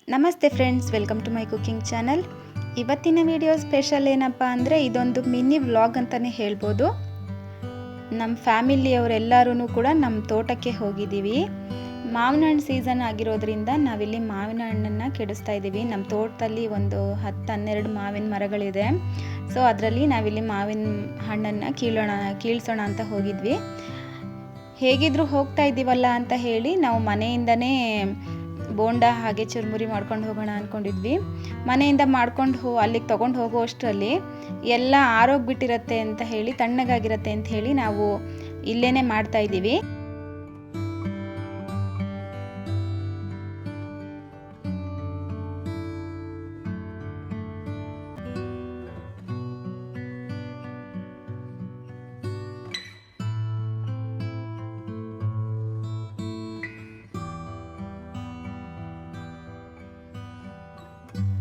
ನಮಸ್ತೆ friends, welcome to my cooking channel. ಇವತ್ತಿನ video special ಏನಪ್ಪ ಅಂದರೆ ಇದೊಂದು ಮಿನಿ ವ್ಲಾಗ್ ಅಂತಲೇ ಹೇಳ್ಬೋದು. ನಮ್ಮ ಫ್ಯಾಮಿಲಿಯವರೆಲ್ಲರೂ ಕೂಡ ನಮ್ಮ ತೋಟಕ್ಕೆ ಹೋಗಿದ್ದೀವಿ. ಮಾವಿನ ಹಣ್ಣು ಸೀಸನ್ ಆಗಿರೋದ್ರಿಂದ ನಾವಿಲ್ಲಿ ಮಾವಿನ ಹಣ್ಣನ್ನು ಕೆಡಿಸ್ತಾ ಇದ್ದೀವಿ. ನಮ್ಮ ತೋಟದಲ್ಲಿ ಒಂದು 10-12 ಮಾವಿನ ಮರಗಳಿದೆ. ಸೊ ಅದರಲ್ಲಿ ನಾವಿಲ್ಲಿ ಮಾವಿನ ಹಣ್ಣನ್ನು ಕೀಳ್ಸೋಣ ಅಂತ ಹೋಗಿದ್ವಿ. ಹೇಗಿದ್ರೂ ಹೋಗ್ತಾ ಇದ್ದೀವಲ್ಲ ಅಂತ ಹೇಳಿ ನಾವು ಮನೆಯಿಂದನೇ ಬೋಂಡ ಹಾಗೆ ಚುರುಮುರಿ ಮಾಡ್ಕೊಂಡು ಹೋಗೋಣ ಅಂದ್ಕೊಂಡಿದ್ವಿ. ಮನೆಯಿಂದ ಮಾಡ್ಕೊಂಡು ಅಲ್ಲಿಗೆ ತೊಗೊಂಡು ಹೋಗೋ ಅಷ್ಟರಲ್ಲಿ ಎಲ್ಲ ಆರೋಗ್ಬಿಟ್ಟಿರತ್ತೆ ಅಂತ ಹೇಳಿ, ತಣ್ಣಗಾಗಿರತ್ತೆ ಅಂತ ಹೇಳಿ ನಾವು ಇಲ್ಲೇ ಮಾಡ್ತಾ ಇದ್ದೀವಿ.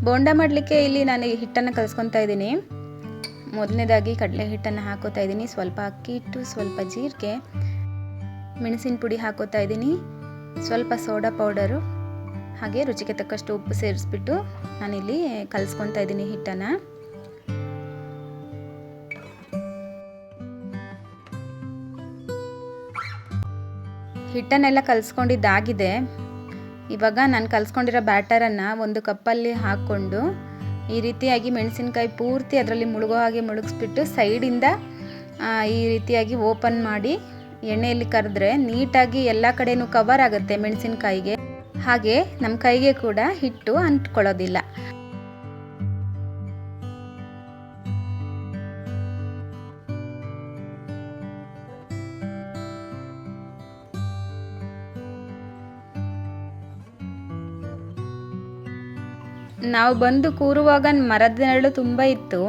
ಬೋಂಡ ಮಾಡಲಿಕ್ಕೆ ಇಲ್ಲಿ ನಾನು ಹಿಟ್ಟನ್ನು ಕಲಿಸ್ಕೊತಾ ಇದ್ದೀನಿ. ಮೊದಲನೇದಾಗಿ ಕಡಲೆ ಹಿಟ್ಟನ್ನು ಹಾಕೋತಾ ಇದ್ದೀನಿ. ಸ್ವಲ್ಪ ಅಕ್ಕಿ ಹಿಟ್ಟು, ಸ್ವಲ್ಪ ಜೀರಿಗೆ, ಮೆಣಸಿನ ಪುಡಿ ಹಾಕೋತಾ ಇದ್ದೀನಿ, ಸ್ವಲ್ಪ ಸೋಡಾ ಪೌಡರು, ಹಾಗೆ ರುಚಿಗೆ ತಕ್ಕಷ್ಟು ಉಪ್ಪು ಸೇರಿಸ್ಬಿಟ್ಟು ನಾನಿಲ್ಲಿ ಕಲಿಸ್ಕೊತಾ ಇದ್ದೀನಿ ಹಿಟ್ಟನ್ನು. ಹಿಟ್ಟನ್ನೆಲ್ಲ ಕಲಿಸ್ಕೊಂಡಿದ್ದಾಗಿದೆ. ಇವಾಗ ನಾನು ಕಲಿಸ್ಕೊಂಡಿರೋ ಬ್ಯಾಟರನ್ನು ಒಂದು ಕಪ್ಪಲ್ಲಿ ಹಾಕ್ಕೊಂಡು ಈ ರೀತಿಯಾಗಿ ಮೆಣಸಿನ್ಕಾಯಿ ಪೂರ್ತಿ ಅದರಲ್ಲಿ ಮುಳುಗೋ ಹಾಗೆ ಮುಳುಗಿಸ್ಬಿಟ್ಟು ಸೈಡಿಂದ ಈ ರೀತಿಯಾಗಿ ಓಪನ್ ಮಾಡಿ ಎಣ್ಣೆಯಲ್ಲಿ ಕರೆದ್ರೆ ನೀಟಾಗಿ ಎಲ್ಲ ಕಡೆನೂ ಕವರ್ ಆಗುತ್ತೆ ಮೆಣಸಿನ್ಕಾಯಿಗೆ. ಹಾಗೆ ನಮ್ಮ ಕೈಗೆ ಕೂಡ ಹಿಟ್ಟು ಅಂಟ್ಕೊಳ್ಳೋದಿಲ್ಲ. ನಾವು ಬಂದು ಕೂರುವಾಗ ಮರದ ನೆರಳು ತುಂಬ ಇತ್ತು.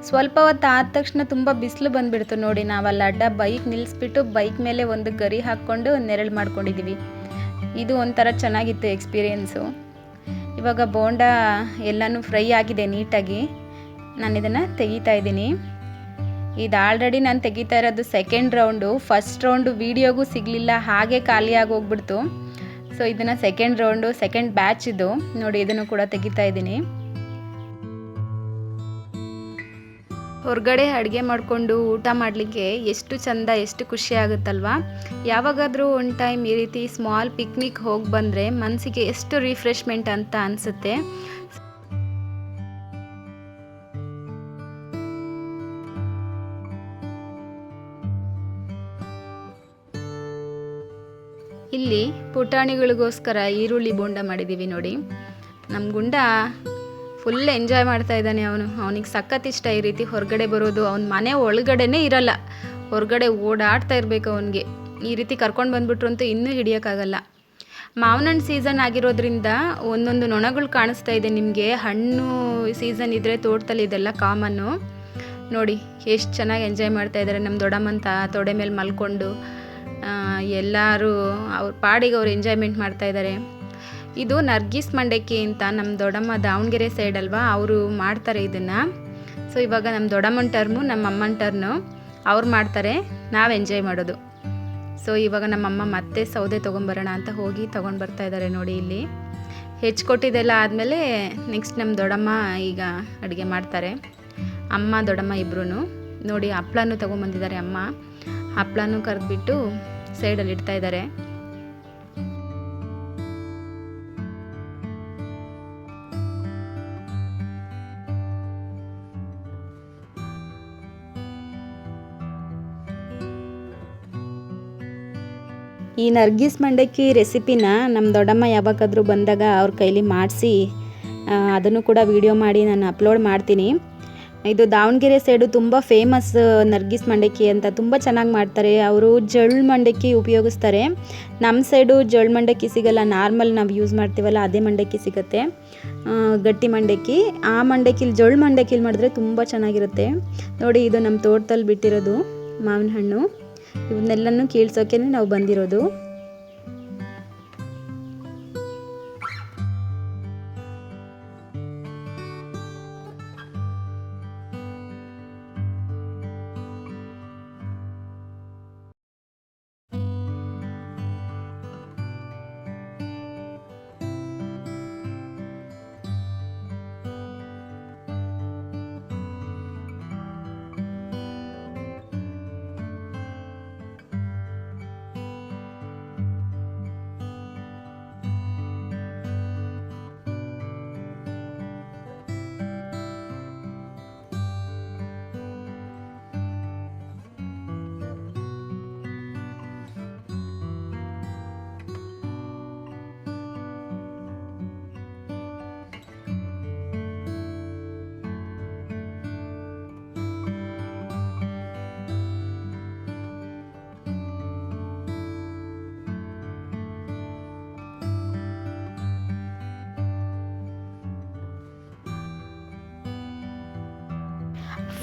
ಸ್ವಲ್ಪ ಹೊತ್ತು ಆದ ತಕ್ಷಣ ತುಂಬ ಬಿಸಿಲು ಬಂದುಬಿಡ್ತು ನೋಡಿ. ನಾವಲ್ಲಿ ಅಡ್ಡ ಬೈಕ್ ನಿಲ್ಲಿಸ್ಬಿಟ್ಟು ಬೈಕ್ ಮೇಲೆ ಒಂದು ಗರಿ ಹಾಕ್ಕೊಂಡು ನೆರಳು ಮಾಡ್ಕೊಂಡಿದ್ದೀವಿ. ಇದು ಒಂಥರ ಚೆನ್ನಾಗಿತ್ತು ಎಕ್ಸ್ಪೀರಿಯೆನ್ಸು. ಇವಾಗ ಬೋಂಡ ಎಲ್ಲನೂ ಫ್ರೈ ಆಗಿದೆ ನೀಟಾಗಿ. ನಾನು ಇದನ್ನು ತೆಗಿತಾ ಇದ್ದೀನಿ. ಇದು ಆಲ್ರೆಡಿ ನಾನು ತೆಗಿತಾ ಇರೋದು ಸೆಕೆಂಡ್ ರೌಂಡು. ಫಸ್ಟ್ ರೌಂಡು ವೀಡಿಯೋಗೂ ಸಿಗಲಿಲ್ಲ, ಹಾಗೆ ಖಾಲಿಯಾಗಿ ಹೋಗ್ಬಿಡ್ತು. ಸೊ ಇದನ್ನು ಸೆಕೆಂಡ್ ರೌಂಡು, ಸೆಕೆಂಡ್ ಬ್ಯಾಚ್ ಇದು ನೋಡಿ. ಇದನ್ನು ಕೂಡ ತೆಗಿತಾ ಇದ್ದೀನಿ. ಹೊರಗಡೆ ಅಡುಗೆ ಮಾಡಿಕೊಂಡು ಊಟ ಮಾಡಲಿಕ್ಕೆ ಎಷ್ಟು ಚಂದ, ಎಷ್ಟು ಖುಷಿ ಆಗುತ್ತಲ್ವಾ. ಯಾವಾಗಾದರೂ ಒಂದು ಟೈಮ್ ಈ ರೀತಿ ಸ್ಮಾಲ್ ಪಿಕ್ನಿಕ್ ಹೋಗಿ ಬಂದರೆ ಮನಸ್ಸಿಗೆ ಎಷ್ಟು ರಿಫ್ರೆಶ್ಮೆಂಟ್ ಅಂತ ಅನಿಸುತ್ತೆ. ಇಲ್ಲಿ ಪುಟಾಣಿಗಳಿಗೋಸ್ಕರ ಈರುಳ್ಳಿ ಬೋಂಡ ಮಾಡಿದ್ದೀವಿ ನೋಡಿ. ನಮ್ಮ ಗುಂಡ ಫುಲ್ ಎಂಜಾಯ್ ಮಾಡ್ತಾ ಇದ್ದಾನೆ. ಅವನಿಗೆ ಸಖತ್ ಇಷ್ಟ ಈ ರೀತಿ ಹೊರಗಡೆ ಬರೋದು. ಅವನ ಮನೆ ಒಳಗಡೆನೇ ಇರಲ್ಲ, ಹೊರಗಡೆ ಓಡಾಡ್ತಾ ಇರಬೇಕು ಅವನಿಗೆ. ಈ ರೀತಿ ಕರ್ಕೊಂಡು ಬಂದುಬಿಟ್ರು ಅಂತೂ ಇನ್ನೂ ಹಿಡಿಯೋಕ್ಕಾಗಲ್ಲ. ಮಾವಿನ ಹಣ್ಣು ಸೀಸನ್ ಆಗಿರೋದ್ರಿಂದ ಒಂದೊಂದು ನೊಣಗಳು ಕಾಣಿಸ್ತಾ ಇದೆ ನಿಮಗೆ. ಹಣ್ಣು ಸೀಸನ್ ಇದ್ದರೆ ತೋಟದಲ್ಲಿ ಇದೆಲ್ಲ ಕಾಮನ್ನು. ನೋಡಿ ಎಷ್ಟು ಚೆನ್ನಾಗಿ ಎಂಜಾಯ್ ಮಾಡ್ತಾ ಇದ್ದಾರೆ. ನಮ್ಮ ದೊಡ್ಡಮ್ಮಂತ ತೊಡೆ ಮೇಲೆ ಮಲ್ಕೊಂಡು ಎಲ್ಲರೂ ಅವ್ರ ಪಾಡಿಗೆ ಅವ್ರು ಎಂಜಾಯ್ಮೆಂಟ್ ಮಾಡ್ತಾ ಇದ್ದಾರೆ. ಇದು ನರ್ಗಿಸ್ ಮಂಡಕ್ಕಿ ಅಂತ ನಮ್ಮ ದೊಡ್ಡಮ್ಮ ದಾವಣಗೆರೆ ಸೈಡ್ ಅಲ್ವಾ, ಅವರು ಮಾಡ್ತಾರೆ ಇದನ್ನು. ಸೊ ಇವಾಗ ನಮ್ಮ ದೊಡ್ಡಮ್ಮನ ಟರ್ಮು, ನಮ್ಮ ಅಮ್ಮನ ಟರ್ನು. ಅವ್ರು ಮಾಡ್ತಾರೆ, ನಾವು ಎಂಜಾಯ್ ಮಾಡೋದು. ಸೊ ಇವಾಗ ನಮ್ಮಮ್ಮ ಮತ್ತೆ ಸೌದೆ ತೊಗೊಂಬರೋಣ ಅಂತ ಹೋಗಿ ತೊಗೊಂಡು ಬರ್ತಾ ಇದ್ದಾರೆ ನೋಡಿ. ಇಲ್ಲಿ ಹೆಚ್ಚಿಕೊಟ್ಟಿದ್ದೆಲ್ಲ ಆದಮೇಲೆ ನೆಕ್ಸ್ಟ್ ನಮ್ಮ ದೊಡ್ಡಮ್ಮ ಈಗ ಅಡುಗೆ ಮಾಡ್ತಾರೆ. ಅಮ್ಮ ದೊಡ್ಡಮ್ಮ ಇಬ್ಬರೂ ನೋಡಿ ಹಪ್ಳನೂ ತೊಗೊಂಬಂದಿದ್ದಾರೆ. ಅಮ್ಮ ಹಪ್ಳನೂ ಕರೆದ್ಬಿಟ್ಟು ಸೈಡಲ್ಲಿ ಇಡ್ತಾ ಇದ್ದಾರೆ. ಈ ನರ್ಗಿಸ್ ಮಂಡಕ್ಕಿ ರೆಸಿಪಿನ ನಮ್ಮ ದೊಡ್ಡಮ್ಮ ಯಾವಾಗಾದರೂ ಬಂದಾಗ ಅವ್ರ ಕೈಲಿ ಮಾಡಿಸಿ ಅದನ್ನು ಕೂಡ ವಿಡಿಯೋ ಮಾಡಿ ನಾನು ಅಪ್ಲೋಡ್ ಮಾಡ್ತೀನಿ. ಇದು ದಾವಣಗೆರೆ ಸೈಡು ತುಂಬ ಫೇಮಸ್ ನರ್ಗಿಸ್ ಮಂಡಕ್ಕಿ ಅಂತ. ತುಂಬ ಚೆನ್ನಾಗಿ ಮಾಡ್ತಾರೆ ಅವರು. ಜೊಳ್ಳು ಮಂಡಕ್ಕಿ ಉಪಯೋಗಿಸ್ತಾರೆ. ನಮ್ಮ ಸೈಡು ಜೊಳ್ಳು ಮಂಡಕ್ಕಿ ಸಿಗಲ್ಲ, ನಾರ್ಮಲ್ ನಾವು ಯೂಸ್ ಮಾಡ್ತೀವಲ್ಲ ಅದೇ ಮಂಡಕ್ಕಿ ಸಿಗುತ್ತೆ, ಗಟ್ಟಿ ಮಂಡಕ್ಕಿ. ಆ ಮಂಡಕ್ಕಿಲಿ, ಜೊಳ್ಳು ಮಂಡಕ್ಕಿಲಿ ಮಾಡಿದ್ರೆ ತುಂಬ ಚೆನ್ನಾಗಿರುತ್ತೆ ನೋಡಿ. ಇದು ನಮ್ಮ ತೋಟದಲ್ಲಿ ಬಿಟ್ಟಿರೋದು ಮಾವಿನ ಹಣ್ಣು. ಇವನ್ನೆಲ್ಲನೂ ಕೀಳ್ಸೋಕೆ ನಾವು ಬಂದಿರೋದು.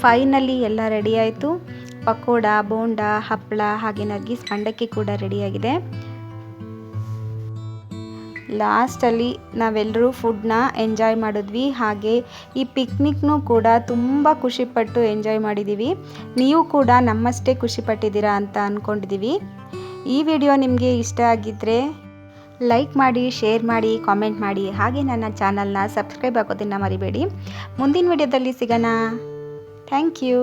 ಫೈನಲಿ ಎಲ್ಲ ರೆಡಿ ಆಯಿತು. ಪಕೋಡ, ಬೋಂಡ, ಹಪ್ಪಳ ಹಾಗೆ ನರ್ಗಿಸ್ ಮಂಡಕ್ಕಿ ಕೂಡ ರೆಡಿಯಾಗಿದೆ. ಲಾಸ್ಟಲ್ಲಿ ನಾವೆಲ್ಲರೂ ಫುಡ್ನ ಎಂಜಾಯ್ ಮಾಡಿದ್ವಿ. ಹಾಗೆ ಈ ಪಿಕ್ನಿಕ್ನೂ ಕೂಡ ತುಂಬ ಖುಷಿಪಟ್ಟು ಎಂಜಾಯ್ ಮಾಡಿದ್ದೀವಿ. ನೀವು ಕೂಡ ನಮ್ಮಷ್ಟೇ ಖುಷಿಪಟ್ಟಿದ್ದೀರಾ ಅಂತ ಅಂದ್ಕೊಂಡಿದ್ದೀವಿ. ಈ ವಿಡಿಯೋ ನಿಮಗೆ ಇಷ್ಟ ಆಗಿದ್ದರೆ ಲೈಕ್ ಮಾಡಿ, ಶೇರ್ ಮಾಡಿ, ಕಾಮೆಂಟ್ ಮಾಡಿ. ಹಾಗೆ ನನ್ನ ಚಾನಲ್ನ ಸಬ್ಸ್ಕ್ರೈಬ್ ಆಗೋದನ್ನು ಮರಿಬೇಡಿ. ಮುಂದಿನ ವಿಡಿಯೋದಲ್ಲಿ ಸಿಗೋಣ. Thank you.